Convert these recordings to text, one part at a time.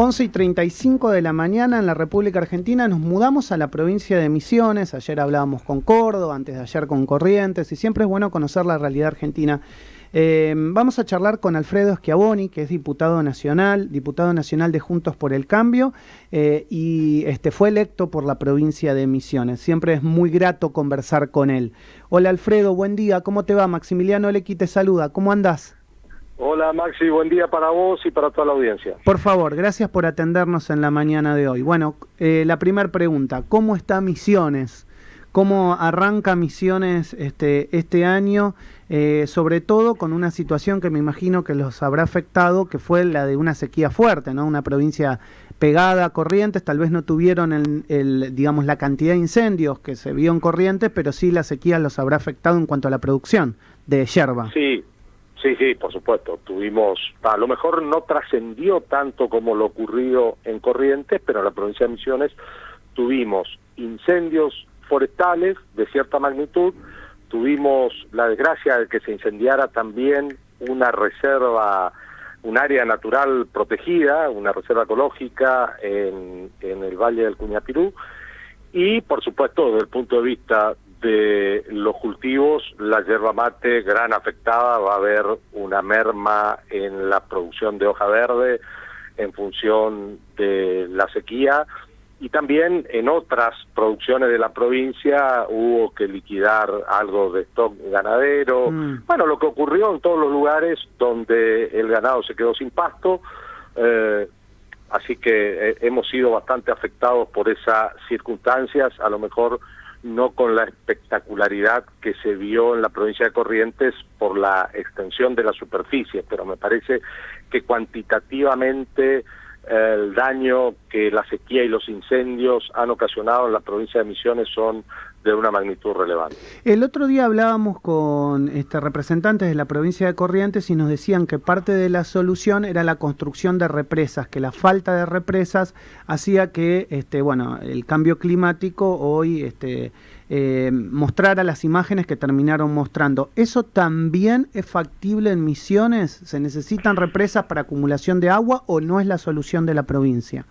11:35 de la mañana en la República Argentina. Nos mudamos a la provincia de Misiones. Ayer hablábamos con Córdoba, antes de ayer con Corrientes, y siempre es bueno conocer la realidad argentina. Vamos a charlar con Alfredo Schiavoni, que es diputado nacional de Juntos por el Cambio, y fue electo por la provincia de Misiones. Siempre es muy grato conversar con él. Hola Alfredo, buen día, ¿cómo te va? Maximiliano Lequi te saluda, ¿cómo andás? Hola Maxi, buen día para vos y para toda la audiencia. Por favor, gracias por atendernos en la mañana de hoy. Bueno, la primera pregunta, ¿cómo está Misiones? ¿Cómo arranca Misiones este año? Sobre todo con una situación que me imagino que los habrá afectado, que fue la de una sequía fuerte, ¿no? Una provincia pegada a Corrientes, tal vez no tuvieron digamos, la cantidad de incendios que se vio en Corrientes, pero sí la sequía los habrá afectado en cuanto a la producción de yerba. Sí, por supuesto. Tuvimos, a lo mejor no trascendió tanto como lo ocurrido en Corrientes, pero en la provincia de Misiones tuvimos incendios forestales de cierta magnitud, tuvimos la desgracia de que se incendiara también una reserva, un área natural protegida, una reserva ecológica en el Valle del Cuñapirú, y por supuesto desde el punto de vista de los cultivos, la yerba mate gran afectada, va a haber una merma en la producción de hoja verde en función de la sequía, y también en otras producciones de la provincia hubo que liquidar algo de stock ganadero. Bueno, lo que ocurrió en todos los lugares donde el ganado se quedó sin pasto, así que hemos sido bastante afectados por esas circunstancias, a lo mejor no con la espectacularidad que se vio en la provincia de Corrientes por la extensión de la superficie, pero me parece que cuantitativamente el daño que la sequía y los incendios han ocasionado en la provincia de Misiones son de una magnitud relevante. El otro día hablábamos con representantes de la provincia de Corrientes y nos decían que parte de la solución era la construcción de represas, que la falta de represas hacía que el cambio climático hoy mostrara las imágenes que terminaron mostrando. ¿Eso también es factible en Misiones? ¿Se necesitan represas para acumulación de agua o no es la solución de la provincia?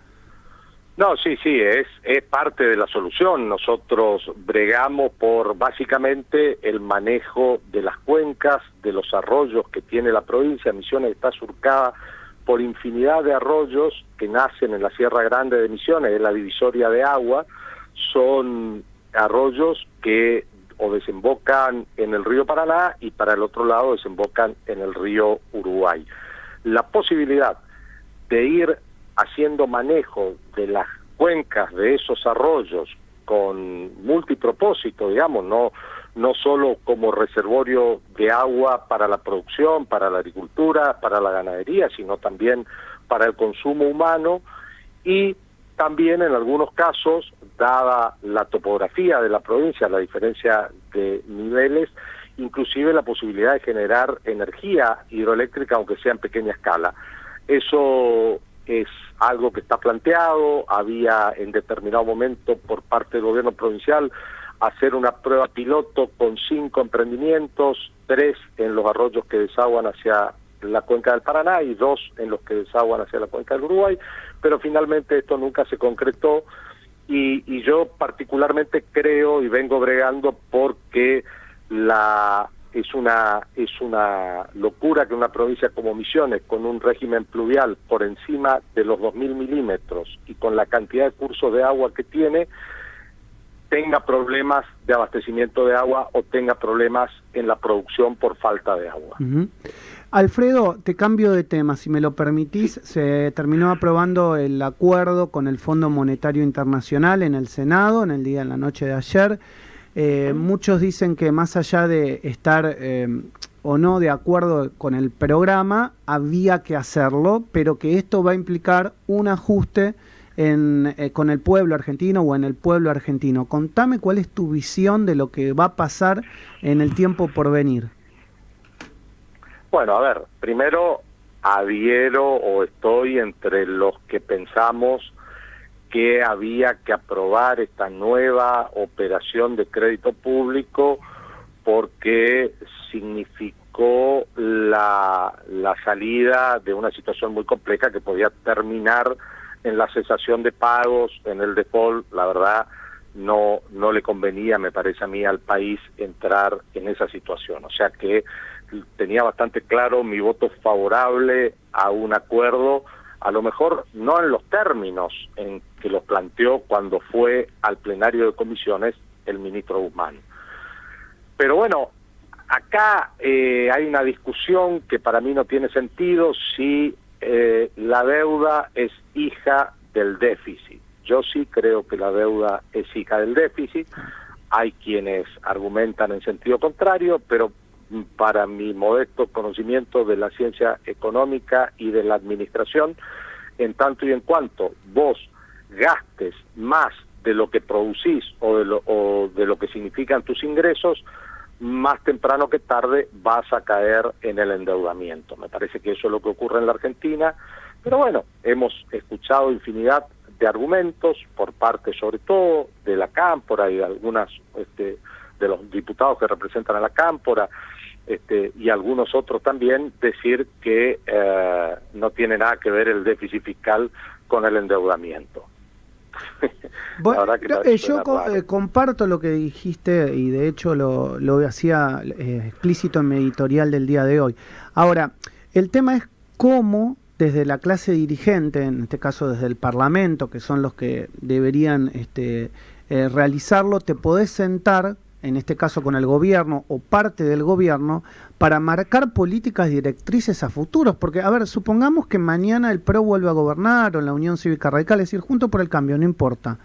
No, sí, es parte de la solución. Nosotros bregamos por básicamente el manejo de las cuencas, de los arroyos que tiene la provincia. Misiones está surcada por infinidad de arroyos que nacen en la Sierra Grande de Misiones, es la divisoria de agua. Son arroyos que o desembocan en el río Paraná y para el otro lado desembocan en el río Uruguay. La posibilidad de ir haciendo manejo de las cuencas de esos arroyos con multipropósito, digamos, no solo como reservorio de agua para la producción, para la agricultura, para la ganadería, sino también para el consumo humano, y también en algunos casos, dada la topografía de la provincia, la diferencia de niveles, inclusive la posibilidad de generar energía hidroeléctrica, aunque sea en pequeña escala. Eso es algo que está planteado. Había en determinado momento por parte del gobierno provincial hacer una prueba piloto con 5 emprendimientos, 3 en los arroyos que desaguan hacia la cuenca del Paraná y 2 en los que desaguan hacia la cuenca del Uruguay, pero finalmente esto nunca se concretó, y yo particularmente creo y vengo bregando porque es una locura que una provincia como Misiones, con un régimen pluvial por encima de los 2.000 milímetros y con la cantidad de cursos de agua que tiene, tenga problemas de abastecimiento de agua o tenga problemas en la producción por falta de agua. Alfredo, te cambio de tema, si me lo permitís. Se terminó aprobando el acuerdo con el Fondo Monetario Internacional en el Senado, en la noche de ayer. Muchos dicen que más allá de estar o no de acuerdo con el programa, había que hacerlo, pero que esto va a implicar un ajuste con el pueblo argentino o en el pueblo argentino. Contame cuál es tu visión de lo que va a pasar en el tiempo por venir. Bueno, a ver, primero adhiero o estoy entre los que pensamos que había que aprobar esta nueva operación de crédito público porque significó la salida de una situación muy compleja que podía terminar en la cesación de pagos, en el default, la verdad no le convenía, me parece a mí, al país entrar en esa situación. O sea que tenía bastante claro mi voto favorable a un acuerdo, a lo mejor no en los términos en que lo planteó cuando fue al plenario de comisiones el ministro Guzmán. Pero bueno, acá hay una discusión que para mí no tiene sentido si la deuda es hija del déficit. Yo sí creo que la deuda es hija del déficit. Hay quienes argumentan en sentido contrario, pero para mi modesto conocimiento de la ciencia económica y de la administración, en tanto y en cuanto vos gastes más de lo que producís o de lo que significan tus ingresos, más temprano que tarde vas a caer en el endeudamiento. Me parece que eso es lo que ocurre en la Argentina, pero bueno, hemos escuchado infinidad de argumentos por parte sobre todo de la Cámpora y de algunas de los diputados que representan a la Cámpora, y algunos otros también, decir que no tiene nada que ver el déficit fiscal con el endeudamiento. Bueno, yo comparto lo que dijiste y de hecho lo hacía explícito en mi editorial del día de hoy. Ahora, el tema es cómo desde la clase dirigente, en este caso desde el Parlamento, que son los que deberían realizarlo, te podés sentar, en este caso con el gobierno o parte del gobierno, para marcar políticas directrices a futuros. Porque, a ver, supongamos que mañana el PRO vuelve a gobernar, o la Unión Cívica Radical, es decir, Juntos por el Cambio, no importa,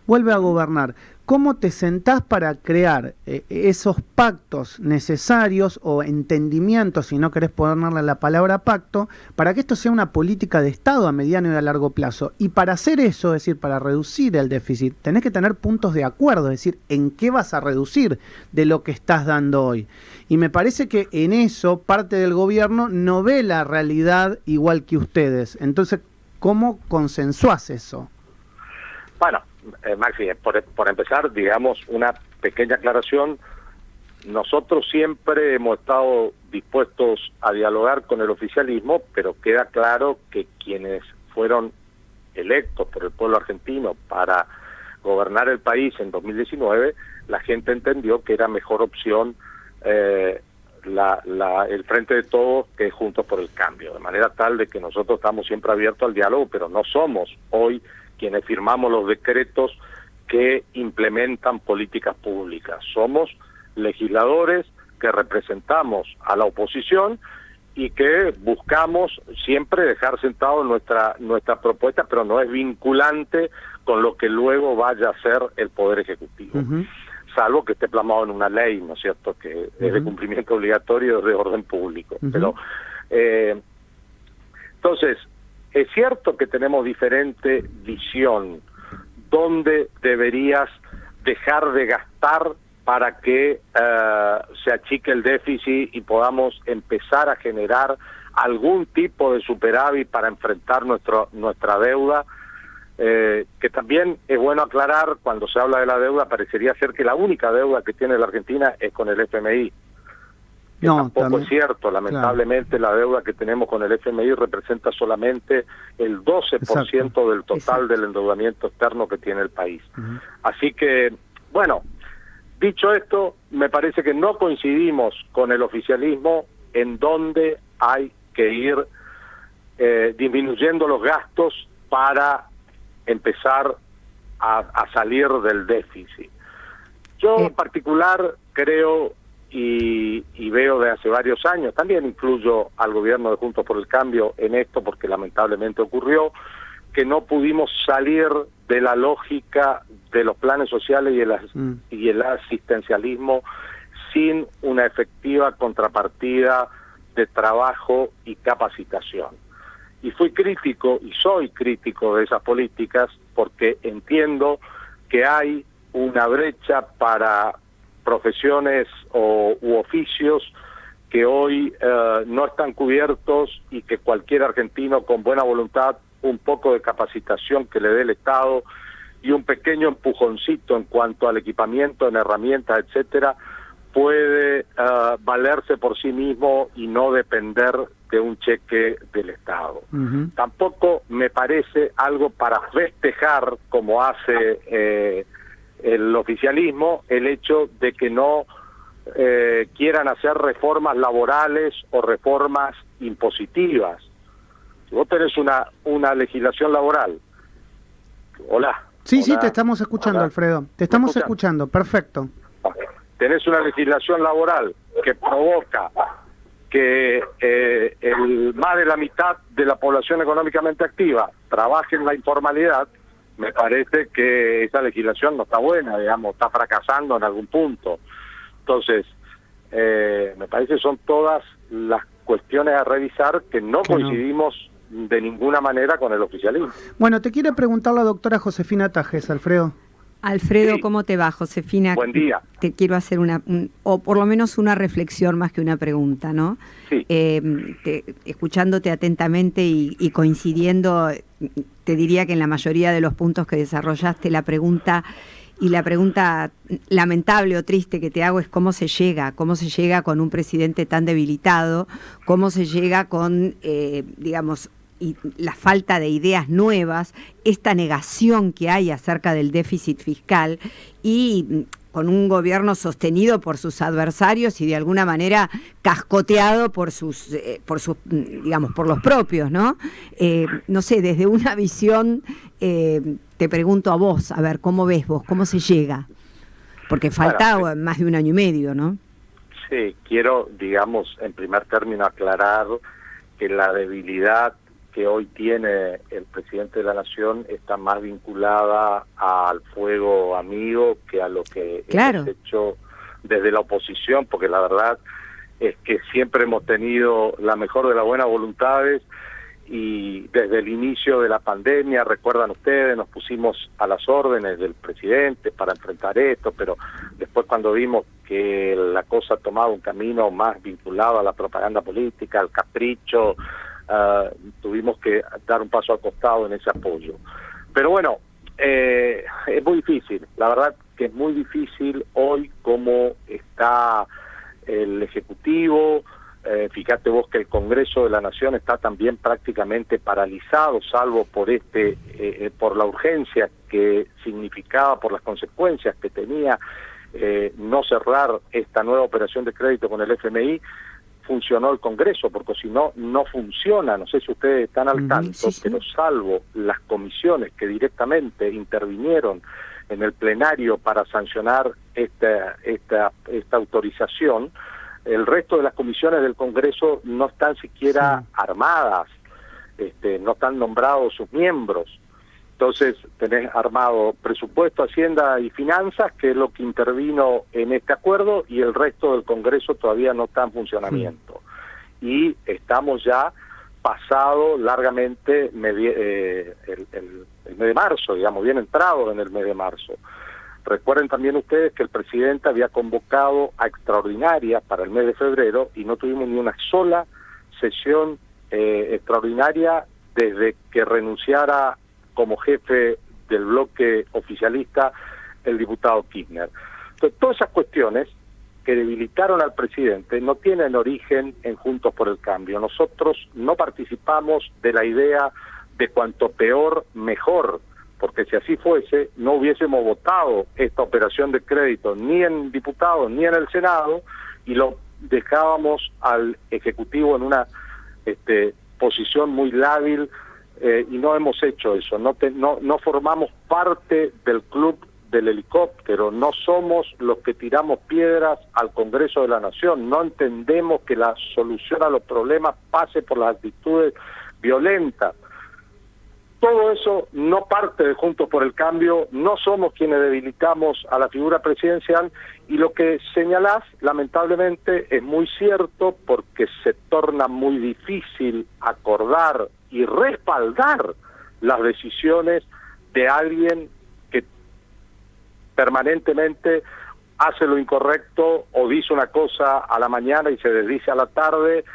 vuelve a gobernar. ¿Cómo te sentás para crear esos pactos necesarios o entendimientos, si no querés ponerle la palabra pacto, para que esto sea una política de Estado a mediano y a largo plazo? Y para hacer eso, es decir, para reducir el déficit, tenés que tener puntos de acuerdo, es decir, en qué vas a reducir de lo que estás dando hoy. Y me parece que en eso parte del gobierno no ve la realidad igual que ustedes. Entonces, ¿cómo consensuás eso? Bueno, Maxi, por empezar, digamos, una pequeña aclaración. Nosotros siempre hemos estado dispuestos a dialogar con el oficialismo, pero queda claro que quienes fueron electos por el pueblo argentino para gobernar el país en 2019, la gente entendió que era mejor opción el Frente de Todos que Juntos por el Cambio, de manera tal de que nosotros estamos siempre abiertos al diálogo, pero no somos hoy quienes firmamos los decretos que implementan políticas públicas. Somos legisladores que representamos a la oposición y que buscamos siempre dejar sentado nuestra propuesta, pero no es vinculante con lo que luego vaya a hacer el Poder Ejecutivo. Salvo que esté plasmado en una ley, ¿no es cierto?, que es de cumplimiento obligatorio de orden público. Pero entonces, es cierto que tenemos diferente visión. ¿Dónde deberías dejar de gastar para que se achique el déficit y podamos empezar a generar algún tipo de superávit para enfrentar nuestra deuda? Que también es bueno aclarar, cuando se habla de la deuda, parecería ser que la única deuda que tiene la Argentina es con el FMI. Que no, tampoco también es cierto. Lamentablemente, claro, la deuda que tenemos con el FMI representa solamente el 12% del total del endeudamiento externo que tiene el país. Así que, bueno, dicho esto, me parece que no coincidimos con el oficialismo en donde hay que ir disminuyendo los gastos para empezar a salir del déficit. Yo en particular creo y veo de hace varios años, también incluyo al gobierno de Juntos por el Cambio en esto porque lamentablemente ocurrió, que no pudimos salir de la lógica de los planes sociales y el asistencialismo sin una efectiva contrapartida de trabajo y capacitación. Y fui crítico y soy crítico de esas políticas porque entiendo que hay una brecha para profesiones u oficios que hoy no están cubiertos y que cualquier argentino con buena voluntad, un poco de capacitación que le dé el Estado y un pequeño empujoncito en cuanto al equipamiento, en herramientas, etcétera, puede valerse por sí mismo y no depender de un cheque del Estado. Tampoco me parece algo para festejar, como hace el oficialismo, el hecho de que no quieran hacer reformas laborales o reformas impositivas. Si vos tenés una legislación laboral... Hola. Sí, te estamos escuchando, Alfredo. Te estamos escuchando, perfecto. Tenés una legislación laboral que provoca que más de la mitad de la población económicamente activa trabaje en la informalidad. Me parece que esa legislación no está buena, digamos, está fracasando en algún punto. Entonces, me parece que son todas las cuestiones a revisar que no coincidimos de ninguna manera con el oficialismo. Bueno, te quiere preguntar la doctora Josefina Tajes, Alfredo. Alfredo, ¿cómo te va? Josefina. Buen día. Te quiero hacer o por lo menos una reflexión más que una pregunta, ¿no? Sí. Escuchándote atentamente y coincidiendo, te diría que en la mayoría de los puntos que desarrollaste, la pregunta lamentable o triste que te hago es cómo se llega con un presidente tan debilitado, cómo se llega con, digamos, y la falta de ideas nuevas, esta negación que hay acerca del déficit fiscal y con un gobierno sostenido por sus adversarios y de alguna manera cascoteado por digamos, por los propios, ¿no? No sé, desde una visión, te pregunto a vos, a ver, ¿cómo ves vos? ¿Cómo se llega? Porque falta más de un año y medio, ¿no? Sí, quiero, digamos, en primer término aclarar que la debilidad que hoy tiene el presidente de la Nación está más vinculada al fuego amigo que a lo que hemos hecho desde la oposición, porque la verdad es que siempre hemos tenido la mejor de las buenas voluntades y desde el inicio de la pandemia, recuerdan ustedes, nos pusimos a las órdenes del presidente para enfrentar esto, pero después cuando vimos que la cosa tomaba un camino más vinculado a la propaganda política, al capricho, tuvimos que dar un paso al costado en ese apoyo. Pero bueno, es muy difícil, la verdad que es muy difícil hoy cómo está el Ejecutivo. Fíjate vos que el Congreso de la Nación está también prácticamente paralizado, salvo por por la urgencia que significaba, por las consecuencias que tenía no cerrar esta nueva operación de crédito con el FMI. Funcionó el Congreso, porque si no, no funciona. No sé si ustedes están al tanto, pero salvo las comisiones que directamente intervinieron en el plenario para sancionar esta autorización, el resto de las comisiones del Congreso no están siquiera armadas, no están nombrados sus miembros. Entonces tenés armado presupuesto, Hacienda y Finanzas, que es lo que intervino en este acuerdo, y el resto del Congreso todavía no está en funcionamiento. Y estamos ya pasado largamente el mes de marzo, digamos, bien entrado en el mes de marzo. Recuerden también ustedes que el presidente había convocado a extraordinaria para el mes de febrero y no tuvimos ni una sola sesión extraordinaria desde que renunciara como jefe del bloque oficialista el diputado Kirchner. Entonces, todas esas cuestiones que debilitaron al presidente no tienen origen en Juntos por el Cambio. Nosotros no participamos de la idea de cuanto peor, mejor, porque si así fuese, no hubiésemos votado esta operación de crédito ni en diputados ni en el Senado, y lo dejábamos al Ejecutivo en una posición muy lábil, y no hemos hecho eso. No formamos parte del club del helicóptero, no somos los que tiramos piedras al Congreso de la Nación, no entendemos que la solución a los problemas pase por las actitudes violentas. Todo eso no parte de Juntos por el Cambio, no somos quienes debilitamos a la figura presidencial, y lo que señalás, lamentablemente, es muy cierto, porque se torna muy difícil acordar y respaldar las decisiones de alguien que permanentemente hace lo incorrecto o dice una cosa a la mañana y se desdice a la tarde.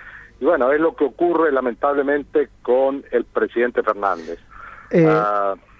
Y bueno, es lo que ocurre lamentablemente con el presidente Fernández.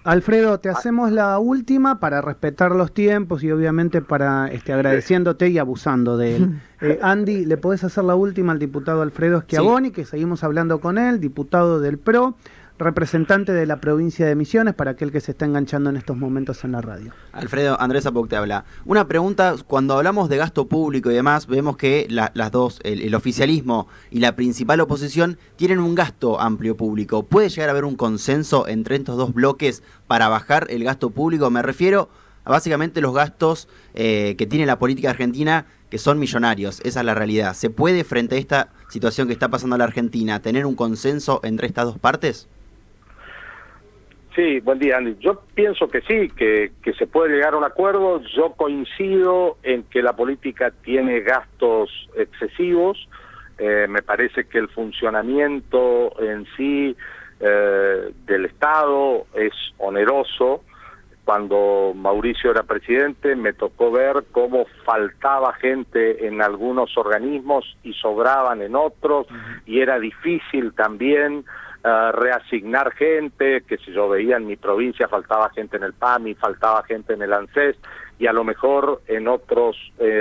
Alfredo, te hacemos la última para respetar los tiempos y obviamente para agradeciéndote y abusando de él. Andy, ¿le podés hacer la última al diputado Alfredo Schiavoni, que seguimos hablando con él, diputado del PRO, representante de la provincia de Misiones, para aquel que se está enganchando en estos momentos en la radio? Alfredo, Andrés Apoc te habla. Una pregunta, cuando hablamos de gasto público y demás, vemos que las dos, el oficialismo y la principal oposición, tienen un gasto amplio público. ¿Puede llegar a haber un consenso entre estos dos bloques para bajar el gasto público? Me refiero a básicamente los gastos que tiene la política argentina, que son millonarios. Esa es la realidad. ¿Se puede, frente a esta situación que está pasando en la Argentina, tener un consenso entre estas dos partes? Sí, buen día, Andy. Yo pienso que sí, que se puede llegar a un acuerdo. Yo coincido en que la política tiene gastos excesivos. Me parece que el funcionamiento en sí del Estado es oneroso. Cuando Mauricio era presidente me tocó ver cómo faltaba gente en algunos organismos y sobraban en otros, y era difícil también reasignar gente, que si yo veía en mi provincia faltaba gente en el PAMI, faltaba gente en el ANSES, y a lo mejor en otros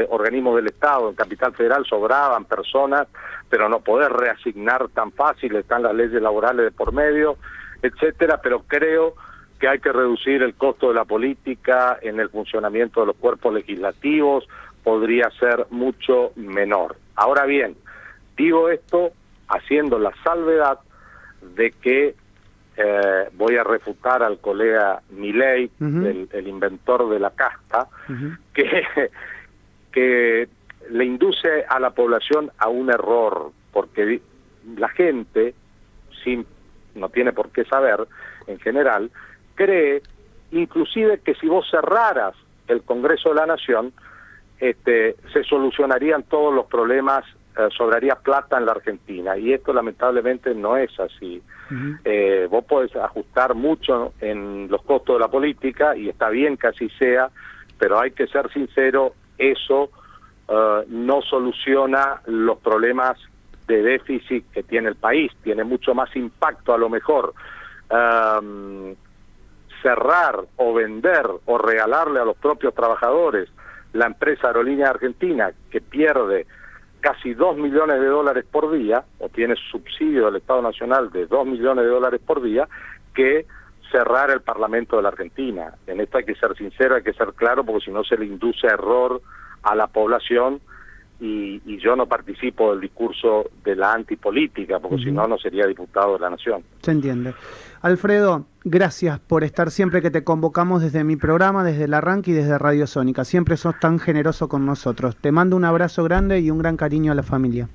organismos del Estado, en Capital Federal, sobraban personas, pero no poder reasignar tan fácil, están las leyes laborales de por medio, etcétera, pero creo que hay que reducir el costo de la política en el funcionamiento de los cuerpos legislativos, podría ser mucho menor. Ahora bien, digo esto haciendo la salvedad de que voy a refutar al colega Milei, el inventor de la casta, que le induce a la población a un error, porque la gente, no tiene por qué saber, en general, cree inclusive que si vos cerraras el Congreso de la Nación, se solucionarían todos los problemas, sobraría plata en la Argentina, y esto lamentablemente no es así. Vos podés ajustar mucho en los costos de la política, y está bien que así sea, pero hay que ser sincero, eso no soluciona los problemas de déficit que tiene el país, tiene mucho más impacto a lo mejor cerrar o vender o regalarle a los propios trabajadores la empresa Aerolínea Argentina, que pierde casi $2 millones por día, o tiene subsidio del Estado Nacional de $2 millones por día, que cerrar el Parlamento de la Argentina. En esto hay que ser sincero, hay que ser claro, porque si no se le induce error a la población, y yo no participo del discurso de la antipolítica, porque si no, no sería diputado de la Nación. Se entiende. Alfredo, gracias por estar siempre que te convocamos desde mi programa, desde el arranque y desde Radio Sónica. Siempre sos tan generoso con nosotros. Te mando un abrazo grande y un gran cariño a la familia.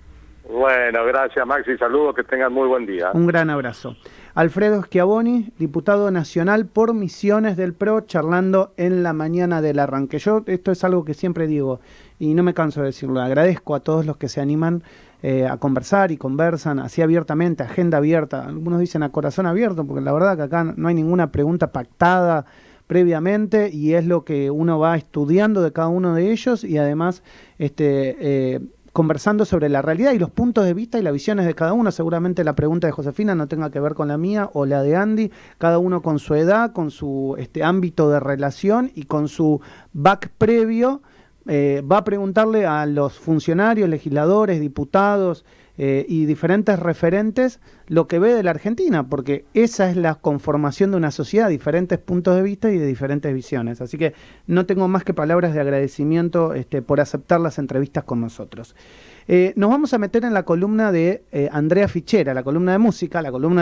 Bueno, gracias Maxi, saludos, que tengan muy buen día. Un gran abrazo. Alfredo Schiavoni, diputado nacional por Misiones del PRO, charlando en la mañana del arranque. Esto es algo que siempre digo y no me canso de decirlo. Agradezco a todos los que se animan a conversar y conversan así abiertamente, agenda abierta. Algunos dicen a corazón abierto, porque la verdad que acá no hay ninguna pregunta pactada previamente, y es lo que uno va estudiando de cada uno de ellos, y además conversando sobre la realidad y los puntos de vista y las visiones de cada uno. Seguramente la pregunta de Josefina no tenga que ver con la mía o la de Andy, cada uno con su edad, con su ámbito de relación y con su back previo. Va a preguntarle a los funcionarios, legisladores, diputados y diferentes referentes lo que ve de la Argentina, porque esa es la conformación de una sociedad, diferentes puntos de vista y de diferentes visiones. Así que no tengo más que palabras de agradecimiento por aceptar las entrevistas con nosotros. Nos vamos a meter en la columna de Andrea Fichera, la columna de música, la columna